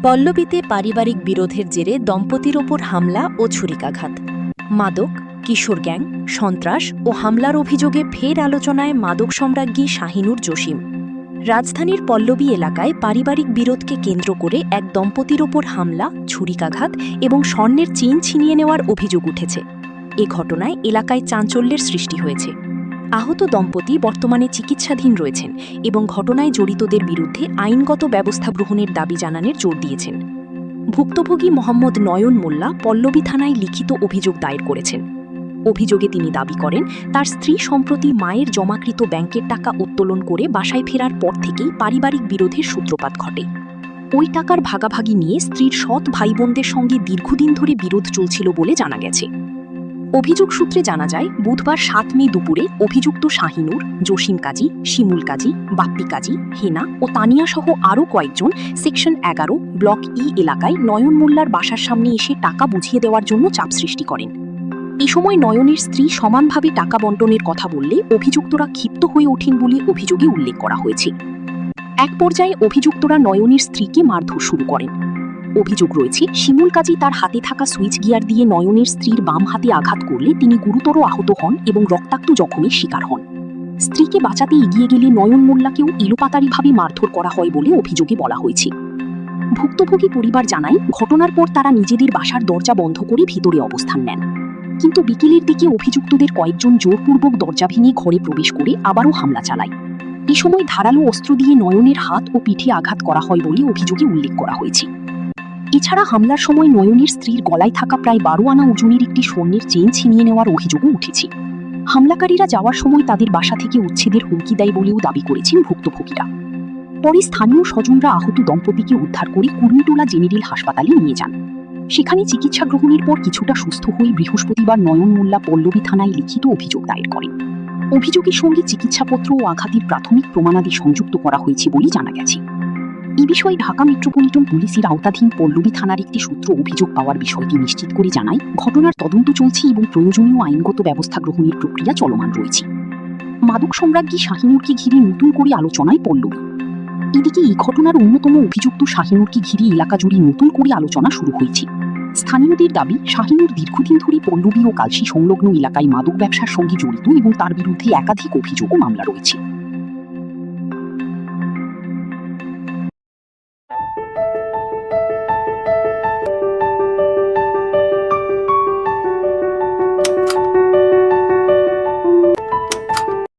পল্লবীতে পারিবারিক বিরোধের জেরে দম্পতির ওপর হামলা ও ছুরিকাঘাত। মাদক, কিশোর গ্যাং, সন্ত্রাস ও হামলার অভিযোগে ফের আলোচনায় মাদক সম্রাজ্ঞী শাহিনুর জসিম। রাজধানীর পল্লবী এলাকায় পারিবারিক বিরোধকে কেন্দ্র করে এক দম্পতির ওপর হামলা, ছুরিকাঘাত এবং স্বর্ণের চেইন ছিনিয়ে নেওয়ার অভিযোগ উঠেছে। এ ঘটনায় এলাকায় চাঞ্চল্যের সৃষ্টি হয়েছে। আহত দম্পতি বর্তমানে চিকিৎসাধীন রয়েছেন এবং ঘটনায় জড়িতদের বিরুদ্ধে আইনগত ব্যবস্থা গ্রহণের দাবি জানানোর জোর দিয়েছেন। ভুক্তভোগী মোহাম্মদ নয়ন মোল্লা পল্লবী থানায় লিখিত অভিযোগ দায়ের করেছেন। অভিযোগে তিনি দাবি করেন, তার স্ত্রী সম্প্রতি মায়ের জমাকৃত ব্যাংকের টাকা উত্তোলন করে বাসায় ফেরার পর থেকেই পারিবারিক বিরোধের সূত্রপাত ঘটে। ওই টাকার ভাগাভাগি নিয়ে স্ত্রীর সৎ ভাই বোনদের সঙ্গে দীর্ঘদিন ধরে বিরোধ চলছিল বলে জানা গেছে। অভিযোগ সূত্রে জানা যায়, বুধবার ৭ মে দুপুরে অভিযুক্ত শাহিনুর, জসিম কাজী, শিমুল কাজী, বাপ্পি কাজী, হেনা ও তানিয়া সহ আরও কয়েকজন সেকশন ১১ ব্লক ই এলাকায় নয়ন মোল্লার বাসার সামনে এসে টাকা বুঝিয়ে দেওয়ার জন্য চাপ সৃষ্টি করেন। এ সময় নয়নের স্ত্রী সমানভাবে টাকা বণ্টনের কথা বললে অভিযুক্তরা ক্ষিপ্ত হয়ে ওঠেন বলে অভিযোগে উল্লেখ করা হয়েছে। এক পর্যায়ে অভিযুক্তরা নয়নের স্ত্রীকে মারধর শুরু করেন। অভিযোগ রয়েছে, শিমুল কাজী তার হাতে থাকা সুইচ গিয়ার দিয়ে নয়নের স্ত্রীর বাম হাতে আঘাত করলে তিনি গুরুতর আহত হন এবং রক্তাক্ত জখমের শিকার হন। স্ত্রীকে বাঁচাতে এগিয়ে গেলে নয়ন মোল্লাকেও এলোপাতাড়িভাবে মারধর করা হয় বলে অভিযোগে বলা হয়েছে। ভুক্তভোগী পরিবার জানায়, ঘটনার পর তারা নিজেদের বাসার দরজা বন্ধ করে ভিতরে অবস্থান নেন। কিন্তু বিকেলের দিকে অভিযুক্তদের কয়েকজন জোরপূর্বক দরজা ভেঙে ঘরে প্রবেশ করে আবারও হামলা চালায়। এ সময় ধারালো অস্ত্র দিয়ে নয়নের হাত ও পিঠে আঘাত করা হয় বলে অভিযোগে উল্লেখ করা হয়েছে। এছাড়া হামলার সময় নয়নের স্ত্রীর গলায় থাকা প্রায় ১২ আনা ওজনের একটি স্বর্ণের চেইন ছিনিয়ে নেওয়ার অভিযোগও উঠেছে। হামলাকারীরা যাওয়ার সময় তাদের বাসা থেকে উচ্ছেদের হুমকি দেয় বলেও দাবি করেছেন ভুক্তভোগীরা। পরে স্থানীয় স্বজনরা আহত দম্পতিকে উদ্ধার করে কুর্মিটোলা জেনারেল হাসপাতালে নিয়ে যান। সেখানে চিকিৎসা গ্রহণের পর কিছুটা সুস্থ হয়ে বৃহস্পতিবার নয়ন মোল্লা পল্লবী থানায় লিখিত অভিযোগ দায়ের করেন। অভিযোগের সঙ্গে চিকিৎসাপত্র ও আঘাতের প্রাথমিক প্রমাণাদি সংযুক্ত করা হয়েছে বলে জানা গেছে। এই বিষয়ে ঢাকা মেট্রোপলিটন পুলিশের আওতাধীন পল্লবী থানার একটি সূত্র অভিযোগ পাওয়ার বিষয়টি নিশ্চিত করে জানায়, ঘটনার তদন্ত চলছে এবং প্রয়োজনীয় আইনগত ব্যবস্থা গ্রহণের প্রক্রিয়া চলমান রয়েছে। মাদক সম্রাজ্ঞী শাহিনুরকে ঘিরে নতুন করে আলোচনায় পল্লবী। এদিকে এই ঘটনার অন্যতম অভিযুক্ত শাহিনুরকে ঘিরে এলাকা জুড়ে নতুন করে আলোচনা শুরু হয়েছে। স্থানীয়দের দাবি, শাহিনুর দীর্ঘদিন ধরে পল্লবী ও কালশী সংলগ্ন এলাকায় মাদক ব্যবসার সঙ্গে জড়িত এবং তার বিরুদ্ধে একাধিক অভিযোগ ও মামলা রয়েছে।